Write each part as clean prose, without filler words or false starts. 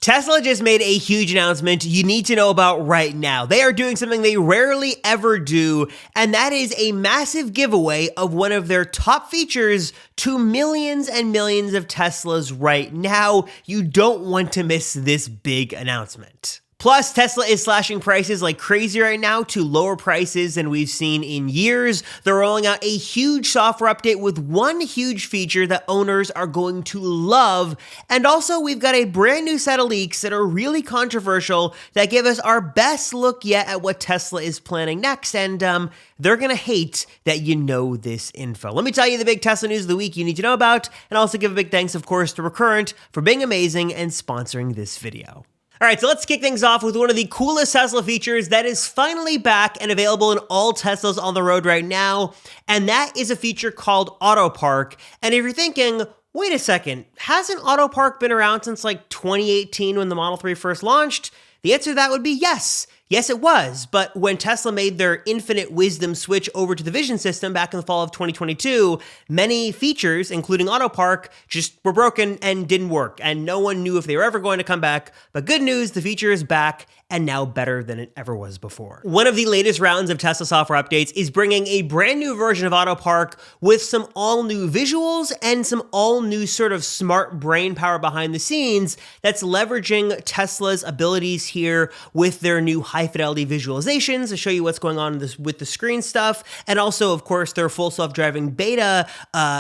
Tesla just made a huge announcement you need to know about right now. They are doing something they rarely ever do, and that is a massive giveaway of one of their top features to millions and millions of Teslas right now. You don't want to miss this big announcement. Plus, Tesla is slashing prices like crazy right now to lower prices than we've seen in years. They're rolling out a huge software update with one huge feature that owners are going to love. And also, we've got a brand new set of leaks that are really controversial that give us our best look yet at what Tesla is planning next. And they're going to hate that you know this info. Let me tell you the big Tesla news of the week you need to know about, and also give a big thanks, of course, to Recurrent for being amazing and sponsoring this video. All right, so let's kick things off with one of the coolest Tesla features that is finally back and available in all Teslas on the road right now, and that is a feature called Auto Park. And if you're thinking, wait a second, hasn't Auto Park been around since like 2018 when the Model 3 first launched? The answer to that would be yes. Yes, it was, but when Tesla made their infinite wisdom switch over to the vision system back in the fall of 2022, many features, including Auto Park, just were broken and didn't work, and no one knew if they were ever going to come back. But good news, the feature is back, and now better than it ever was before. One of the latest rounds of Tesla software updates is bringing a brand new version of Auto Park with some all-new visuals and some all-new sort of smart brain power behind the scenes that's leveraging Tesla's abilities here with their new high-fidelity visualizations to show you what's going on with the screen stuff, and also, of course, their full self-driving beta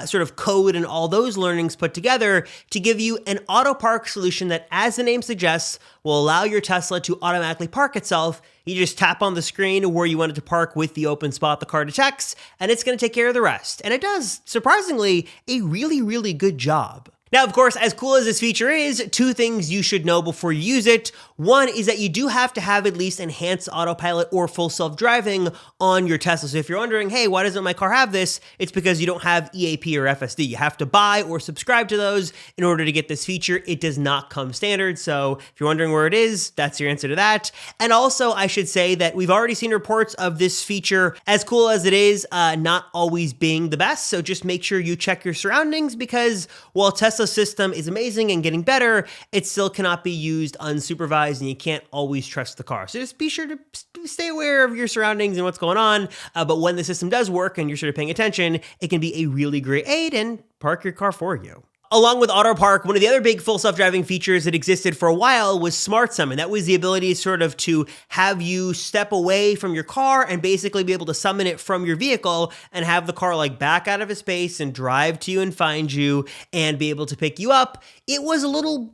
sort of code and all those learnings put together to give you an Auto Park solution that, as the name suggests, will allow your Tesla to automatically park itself. You just tap on the screen where you want it to park with the open spot the car detects, and it's going to take care of the rest. And it does, surprisingly, a really, really good job. Now, of course, as cool as this feature is, two things you should know before you use it. One is that you do have to have at least enhanced autopilot or full self-driving on your Tesla. So if you're wondering, hey, why doesn't my car have this? It's because you don't have EAP or FSD. You have to buy or subscribe to those in order to get this feature. It does not come standard. So if you're wondering where it is, that's your answer to that. And also, I should say that we've already seen reports of this feature, as cool as it is, not always being the best. So just make sure you check your surroundings, because while Tesla system is amazing and getting better, it still cannot be used unsupervised, and you can't always trust the car. So just be sure to stay aware of your surroundings and what's going on. But when the system does work and you're sort of paying attention, it can be a really great aid and park your car for you. Along with Auto Park, one of the other big full self-driving features that existed for a while was Smart Summon. That was the ability sort of to have you step away from your car and basically be able to summon it from your vehicle and have the car like back out of its space and drive to you and find you and be able to pick you up. It was a little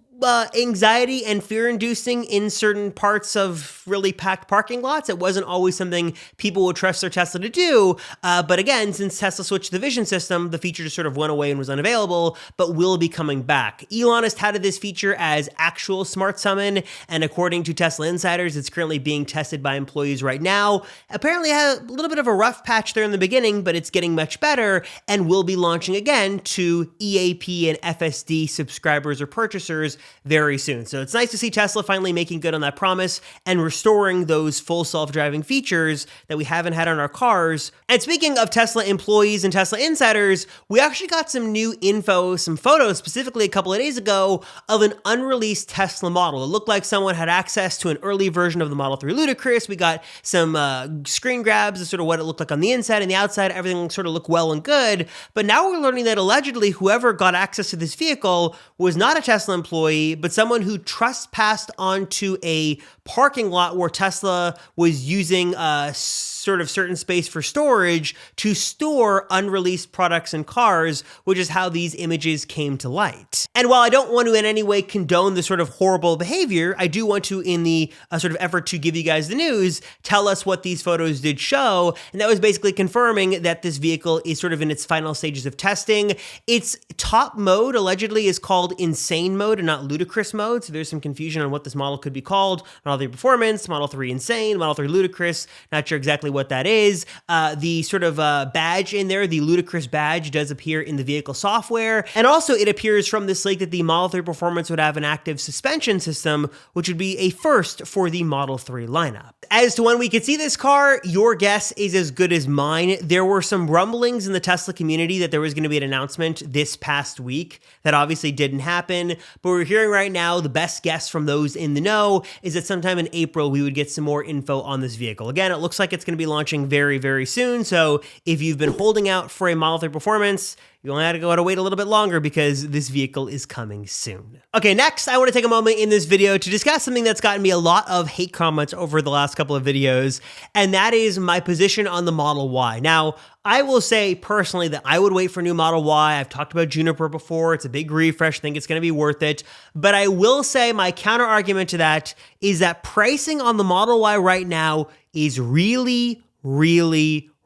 anxiety and fear-inducing in certain parts of really packed parking lots. It wasn't always something people would trust their Tesla to do. But again, since Tesla switched to the vision system, the feature just sort of went away and was unavailable, but will be coming back. Elon has touted this feature as actual Smart Summon, and according to Tesla insiders, it's currently being tested by employees right now. Apparently had a little bit of a rough patch there in the beginning, but it's getting much better and will be launching again to EAP and FSD subscribers or purchasers very soon. So it's nice to see Tesla finally making good on that promise and restoring those full self-driving features that we haven't had on our cars. And speaking of Tesla employees and Tesla insiders, we actually got some new info, some photos specifically a couple of days ago of an unreleased Tesla model. It looked like someone had access to an early version of the Model 3 Ludicrous. We got some screen grabs of sort of what it looked like on the inside and the outside. Everything sort of looked well and good. But now we're learning that allegedly whoever got access to this vehicle was not a Tesla employee, but someone who trespassed onto a parking lot where Tesla was using sort of certain space for storage to store unreleased products and cars, which is how these images came to light. And while I don't want to in any way condone the sort of horrible behavior, I do want to, in the sort of effort to give you guys the news, tell us what these photos did show. And that was basically confirming that this vehicle is sort of in its final stages of testing. Its top mode allegedly is called Insane Mode and not Ludicrous Mode. So there's some confusion on what this model could be called. Model 3 Performance, Model 3 Insane, Model 3 Ludicrous. Not sure exactly what that is. The sort of badge in there, the Ludicrous badge, does appear in the vehicle software. And also it appears from this leak that the Model 3 Performance would have an active suspension system, which would be a first for the Model 3 lineup. As to when we could see this car, your guess is as good as mine. There were some rumblings in the Tesla community that there was going to be an announcement this past week. That obviously didn't happen, but we're hearing hearing right now, the best guess from those in the know is that sometime in April, we would get some more info on this vehicle. Again, it looks like it's going to be launching very, very soon. So if you've been holding out for a Model 3 Performance, you only have to wait a little bit longer because this vehicle is coming soon. Okay, next, I want to take a moment in this video to discuss something that's gotten me a lot of hate comments over the last couple of videos, and that is my position on the Model Y. Now, I will say personally that I would wait for new Model Y. I've talked about Juniper before. It's a big refresh. I think it's going to be worth it. But I will say my counter argument to that is that pricing on the Model Y right now is really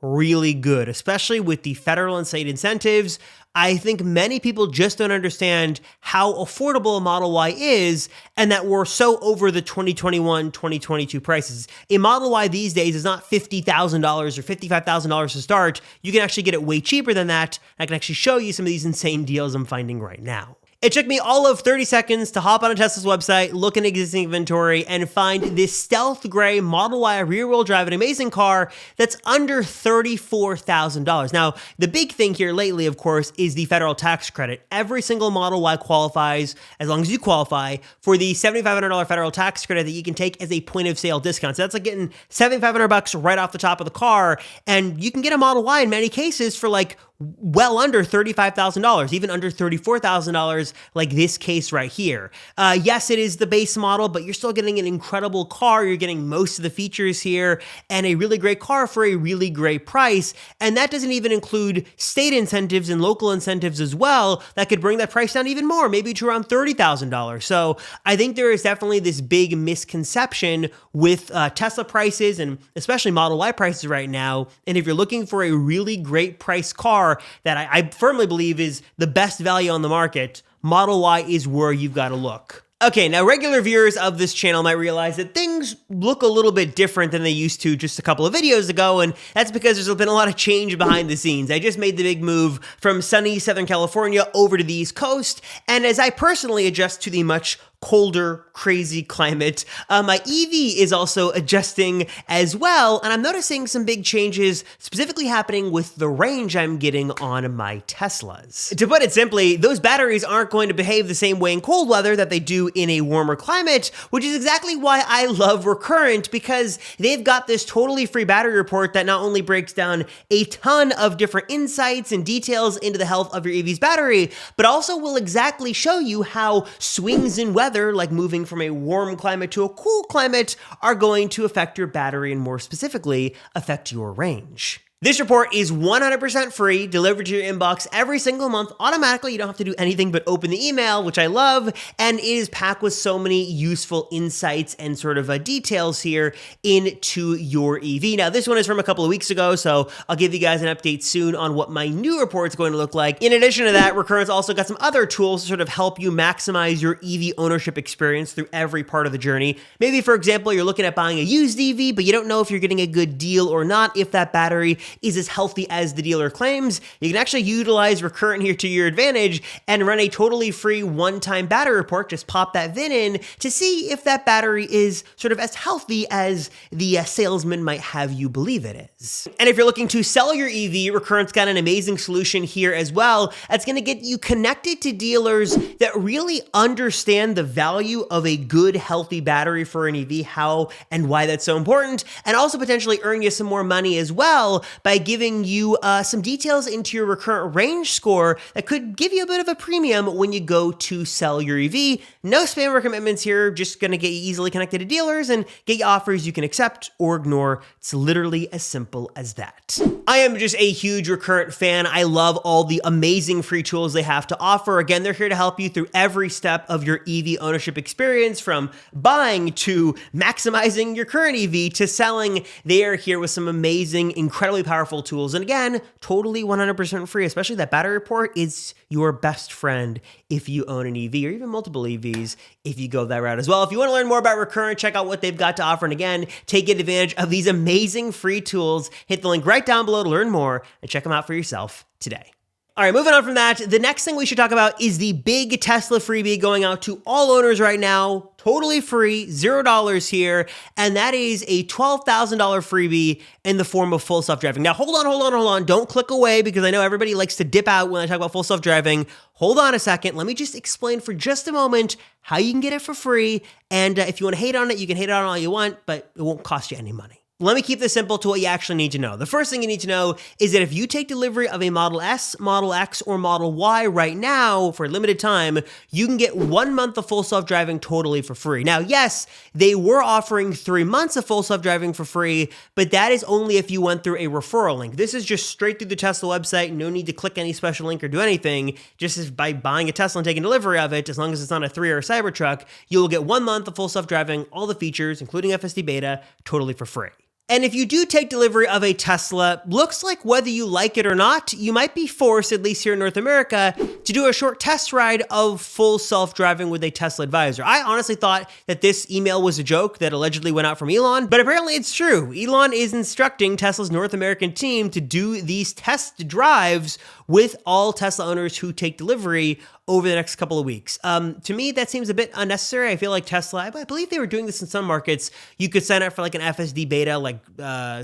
good, especially with the federal and state incentives. I think many people just don't understand how affordable a Model Y is and that we're so over the 2021, 2022 prices. A Model Y these days is not $50,000 or $55,000 to start. You can actually get it way cheaper than that. I can actually show you some of these insane deals I'm finding right now. It took me all of 30 seconds to hop on a Tesla's website, look in existing inventory, and find this stealth gray Model Y rear-wheel drive, an amazing car that's under $34,000. Now, the big thing here lately, of course, is the federal tax credit. Every single Model Y qualifies, as long as you qualify, for the $7,500 federal tax credit that you can take as a point-of-sale discount. So that's like getting $7,500 right off the top of the car, and you can get a Model Y in many cases for like well under $35,000, even under $34,000, like this case right here. Yes, it is the base model, but you're still getting an incredible car. You're getting most of the features here and a really great car for a really great price. And that doesn't even include state incentives and local incentives as well that could bring that price down even more, maybe to around $30,000. So I think there is definitely this big misconception with Tesla prices and especially Model Y prices right now. And if you're looking for a really great price car that I firmly believe is the best value on the market, Model Y is where you've got to look. Okay, now regular viewers of this channel might realize that things look a little bit different than they used to just a couple of videos ago, and that's because there's been a lot of change behind the scenes. I just made the big move from sunny Southern California over to the East Coast, and as I personally adjust to the much colder, crazy climate, my EV is also adjusting as well, and I'm noticing some big changes specifically happening with the range I'm getting on my Teslas. To put it simply, those batteries aren't going to behave the same way in cold weather that they do in a warmer climate, which is exactly why I love Recurrent, because they've got this totally free battery report that not only breaks down a ton of different insights and details into the health of your EV's battery, but also will exactly show you how swings in weather, like moving from a warm climate to a cool climate, are going to affect your battery and more specifically, affect your range. This report is 100% free, delivered to your inbox every single month automatically. You don't have to do anything but open the email, which I love, and it is packed with so many useful insights and sort of details here into your EV. Now, this one is from a couple of weeks ago, so I'll give you guys an update soon on what my new report is going to look like. In addition to that, Recurrent's also got some other tools to sort of help you maximize your EV ownership experience through every part of the journey. Maybe, for example, you're looking at buying a used EV, but you don't know if you're getting a good deal or not, if that battery is as healthy as the dealer claims. You can actually utilize Recurrent here to your advantage and run a totally free one-time battery report. Just pop that VIN in to see if that battery is sort of as healthy as the salesman might have you believe it is. And if you're looking to sell your EV, Recurrent's got an amazing solution here as well. That's going to get you connected to dealers that really understand the value of a good, healthy battery for an EV, how and why that's so important, and also potentially earn you some more money as well by giving you some details into your Recurrent range score that could give you a bit of a premium when you go to sell your EV. No spam or commitments here, just gonna get you easily connected to dealers and get you offers you can accept or ignore. It's literally as simple as that. I am just a huge Recurrent fan. I love all the amazing free tools they have to offer. Again, they're here to help you through every step of your EV ownership experience, from buying to maximizing your current EV to selling. They are here with some amazing, incredibly powerful tools. And again, totally 100% free, especially that battery report is your best friend if you own an EV or even multiple EVs if you go that route as well. If you want to learn more about Recurrent, check out what they've got to offer. And again, take advantage of these amazing free tools. Hit the link right down below to learn more and check them out for yourself today. All right, moving on from that, the next thing we should talk about is the big Tesla freebie going out to all owners right now totally free, $0 here, and that is a $12,000 freebie in the form of full self-driving. Now, hold on. Don't click away because I know everybody likes to dip out when I talk about full self-driving. Hold on a second. Let me just explain for just a moment how you can get it for free, and if you want to hate on it, you can hate on it all you want, but it won't cost you any money. Let me keep this simple to what you actually need to know. The first thing you need to know is that if you take delivery of a Model S, Model X, or Model Y right now for a limited time, you can get 1 month of full self-driving totally for free. Now, yes, they were offering 3 months of full self-driving for free, but that is only if you went through a referral link. This is just straight through the Tesla website. No need to click any special link or do anything. Just as by buying a Tesla and taking delivery of it, as long as it's not a 3 or a Cybertruck, you will get 1 month of full self-driving, all the features, including FSD beta, totally for free. And if you do take delivery of a Tesla, looks like whether you like it or not, you might be forced, at least here in North America, to do a short test ride of full self-driving with a Tesla advisor. I honestly thought that this email was a joke that allegedly went out from Elon, but apparently it's true. Elon is instructing Tesla's North American team to do these test drives with all Tesla owners who take delivery over the next couple of weeks. To me, that seems a bit unnecessary. I feel like Tesla, I believe they were doing this in some markets. You could sign up for like an FSD beta, like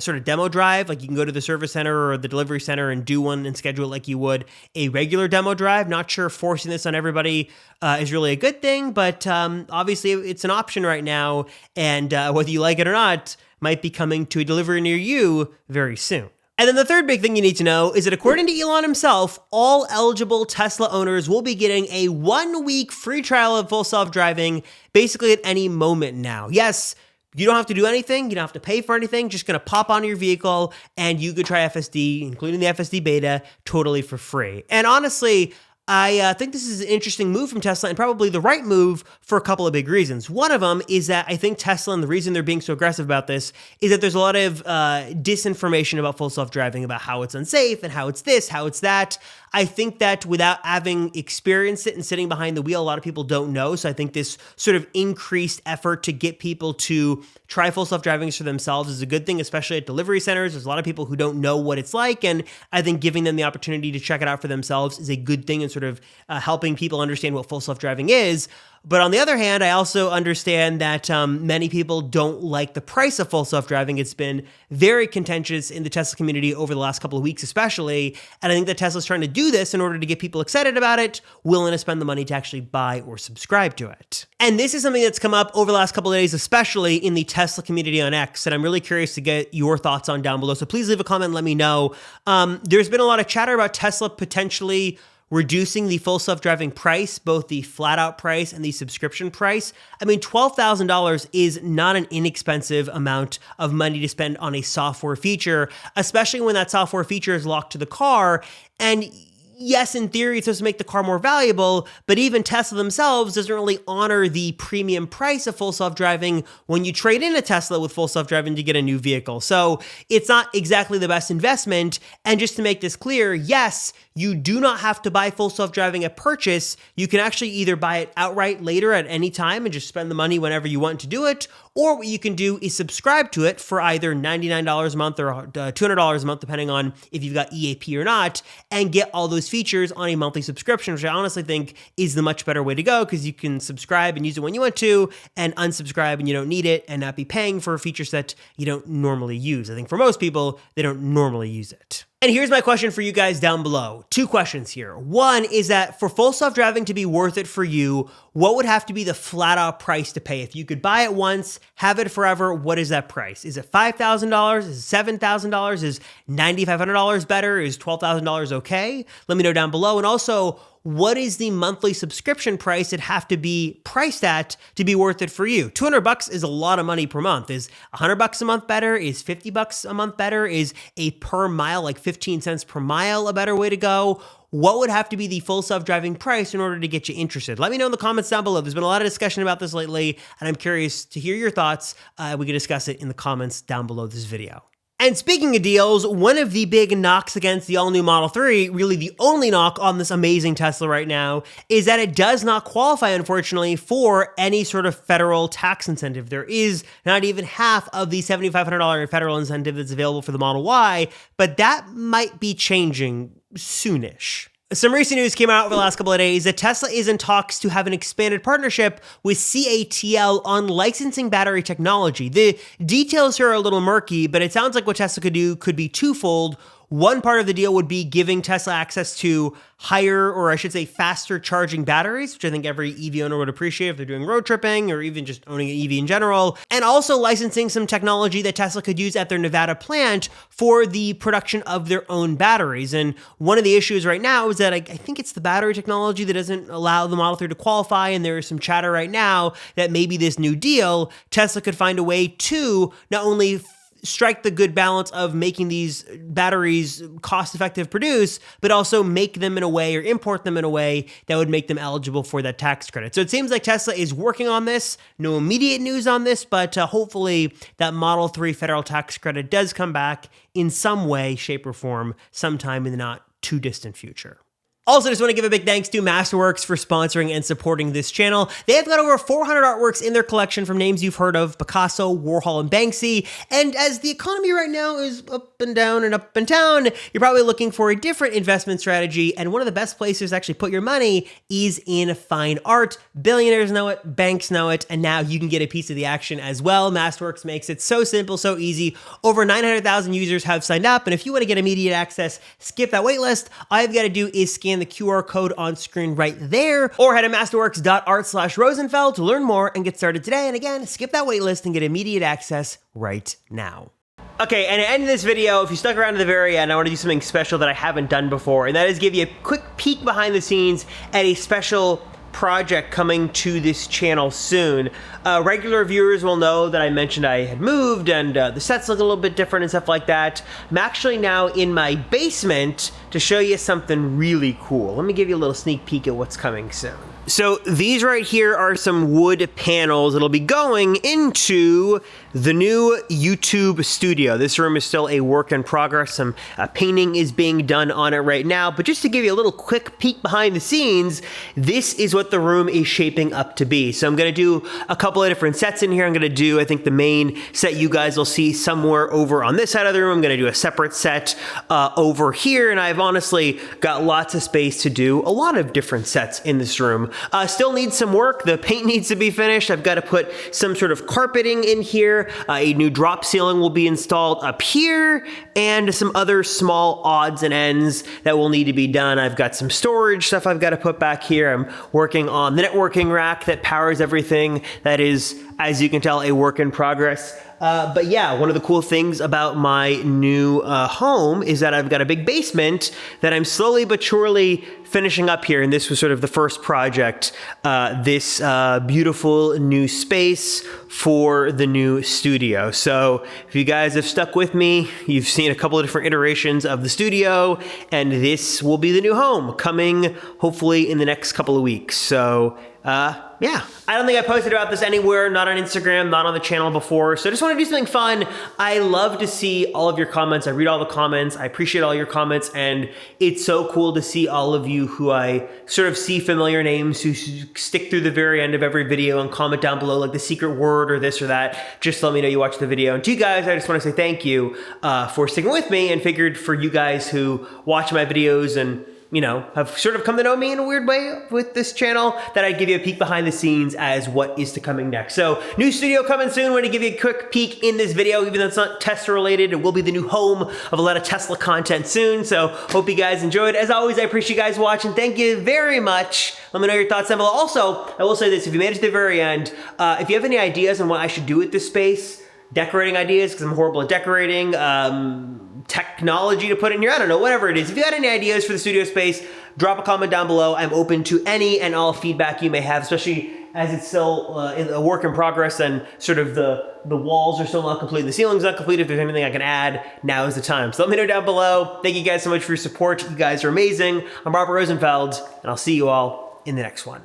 sort of demo drive. Like you can go to the service center or the delivery center and do one and schedule it like you would a regular demo drive. Not sure forcing this on everybody is really a good thing, but obviously it's an option right now. And whether you like it or not, might be coming to a delivery near you very soon. And then the third big thing you need to know is that according to Elon himself, all eligible Tesla owners will be getting a 1-week free trial of full self-driving basically at any moment now. Yes, you don't have to do anything. You don't have to pay for anything. Just going to pop on your vehicle and you could try FSD, including the FSD beta, totally for free. And honestly, I think this is an interesting move from Tesla and probably the right move for a couple of big reasons. One of them is that I think Tesla, and the reason they're being so aggressive about this, is that there's a lot of disinformation about full self-driving, about how it's unsafe and how it's this, how it's that. I think that without having experienced it and sitting behind the wheel, a lot of people don't know. So I think this sort of increased effort to get people to try full self-driving for themselves is a good thing, especially at delivery centers. There's a lot of people who don't know what it's like, and I think giving them the opportunity to check it out for themselves is a good thing and sort of helping people understand what full self-driving is. But on the other hand, I also understand that many people don't like the price of full self-driving. It's been very contentious in the Tesla community over the last couple of weeks, especially. And I think that Tesla's trying to do this in order to get people excited about it, willing to spend the money to actually buy or subscribe to it. And this is something that's come up over the last couple of days, especially in the Tesla community on X. And I'm really curious to get your thoughts on down below. So please leave a comment and let me know. There's been a lot of chatter about Tesla potentially reducing the full self-driving price, both the flat-out price and the subscription price. I mean, $12,000 is not an inexpensive amount of money to spend on a software feature, especially when that software feature is locked to the car. And yes, in theory, it's supposed to make the car more valuable, but even Tesla themselves doesn't really honor the premium price of full self-driving when you trade in a Tesla with full self-driving to get a new vehicle. So it's not exactly the best investment. And just to make this clear, yes, you do not have to buy full self-driving at purchase. You can actually either buy it outright later at any time and just spend the money whenever you want to do it, or what you can do is subscribe to it for either $99 a month or $200 a month, depending on if you've got EAP or not, and get all those features on a monthly subscription, which I honestly think is the much better way to go because you can subscribe and use it when you want to and unsubscribe and you don't need it and not be paying for a feature set you don't normally use. I think for most people, they don't normally use it. And here's my question for you guys down below. 2 questions here. One is that for full self-driving to be worth it for you, what would have to be the flat-out price to pay? If you could buy it once, have it forever, what is that price? Is it $5,000? Is it $7,000? Is $9,500 better? Is $12,000 okay? Let me know down below. And also, what is the monthly subscription price it'd have to be priced at to be worth it for you? $200 is a lot of money per month. Is $100 a month better? Is $50 a month better? Is a per mile, like 15 cents per mile, a better way to go? What would have to be the full self-driving price in order to get you interested? Let me know in the comments down below. There's been a lot of discussion about this lately, and I'm curious to hear your thoughts. We can discuss it in the comments down below this video. And speaking of deals, one of the big knocks against the all-new Model 3, really the only knock on this amazing Tesla right now, is that it does not qualify, unfortunately, for any sort of federal tax incentive. There is not even half of the $7,500 federal incentive that's available for the Model Y, but that might be changing soonish. Some recent news came out over the last couple of days that Tesla is in talks to have an expanded partnership with CATL on licensing battery technology. The details here are a little murky, but it sounds like what Tesla could do could be twofold. One part of the deal would be giving Tesla access to higher, or I should say faster charging batteries, which I think every EV owner would appreciate if they're doing road tripping or even just owning an EV in general, and also licensing some technology that Tesla could use at their Nevada plant for the production of their own batteries. And one of the issues right now is that I think it's the battery technology that doesn't allow the Model 3 to qualify, and there is some chatter right now that maybe this new deal, Tesla could find a way to not only strike the good balance of making these batteries cost-effective to produce, but also make them in a way or import them in a way that would make them eligible for that tax credit. So it seems like Tesla is working on this. No immediate news on this, but hopefully that Model 3 federal tax credit does come back in some way, shape, or form sometime in the not too distant future. Also, just want to give a big thanks to Masterworks for sponsoring and supporting this channel. They have got over 400 artworks in their collection from names you've heard of: Picasso, Warhol, and Banksy. And as the economy right now is up and down and up and down, you're probably looking for a different investment strategy. And one of the best places to actually put your money is in fine art. Billionaires know it, banks know it, and now you can get a piece of the action as well. Masterworks makes it so simple, so easy. Over 900,000 users have signed up, and if you want to get immediate access, skip that wait list. All you've got to do is scan the QR code on screen right there, or head to masterworks.art/Rosenfeld to learn more and get started today. And again, skip that waitlist and get immediate access right now. Okay, and to end this video, if you stuck around to the very end, I want to do something special that I haven't done before, and that is give you a quick peek behind the scenes at a special project coming to this channel soon. Regular viewers will know that I mentioned I had moved and the sets look a little bit different and stuff like that. I'm actually now in my basement to show you something really cool. Let me give you a little sneak peek at what's coming soon. So these right here are some wood panels that'll be going into the new YouTube studio. This room is still a work in progress. Some painting is being done on it right now, but just to give you a little quick peek behind the scenes, this is what the room is shaping up to be. So I'm gonna do a couple of different sets in here. I'm gonna do, I think, the main set you guys will see somewhere over on this side of the room. I'm gonna do a separate set over here, and I've honestly got lots of space to do a lot of different sets in this room. Still needs some work. The paint needs to be finished. I've got to put some sort of carpeting in here. A new drop ceiling will be installed up here, and some other small odds and ends that will need to be done. I've got some storage stuff I've got to put back here. I'm working on the networking rack that powers everything. That is, as you can tell, a work in progress. But yeah, one of the cool things about my new home is that I've got a big basement that I'm slowly but surely finishing up here. And this was sort of the first project, this beautiful new space for the new studio. So if you guys have stuck with me, you've seen a couple of different iterations of the studio, and this will be the new home coming hopefully in the next couple of weeks. So yeah, I don't think I posted about this anywhere, not on Instagram, not on the channel before. So I just want to do something fun. I love to see all of your comments. I read all the comments. I appreciate all your comments. And it's so cool to see all of you who I sort of see familiar names who stick through the very end of every video and comment down below like the secret word or this or that. Just let me know you watched the video. And to you guys, I just want to say thank you for sticking with me, and figured for you guys who watch my videos and you know, have sort of come to know me in a weird way with this channel, that I'd give you a peek behind the scenes as what is to coming next. So new studio coming soon. We're gonna give you a quick peek in this video, even though it's not Tesla related. It will be the new home of a lot of Tesla content soon. So hope you guys enjoyed. As always, I appreciate you guys watching. Thank you very much. Let me know your thoughts down below. Also, I will say this, if you made it to the very end, if you have any ideas on what I should do with this space, decorating ideas, because I'm horrible at decorating, technology to put in here, I don't know, whatever it is. If you got any ideas for the studio space, drop a comment down below. I'm open to any and all feedback you may have, especially as it's still a work in progress and sort of the walls are still not complete, the ceiling's not complete. If there's anything I can add, now is the time. So let me know down below. Thank you guys so much for your support. You guys are amazing. I'm Robert Rosenfeld, and I'll see you all in the next one.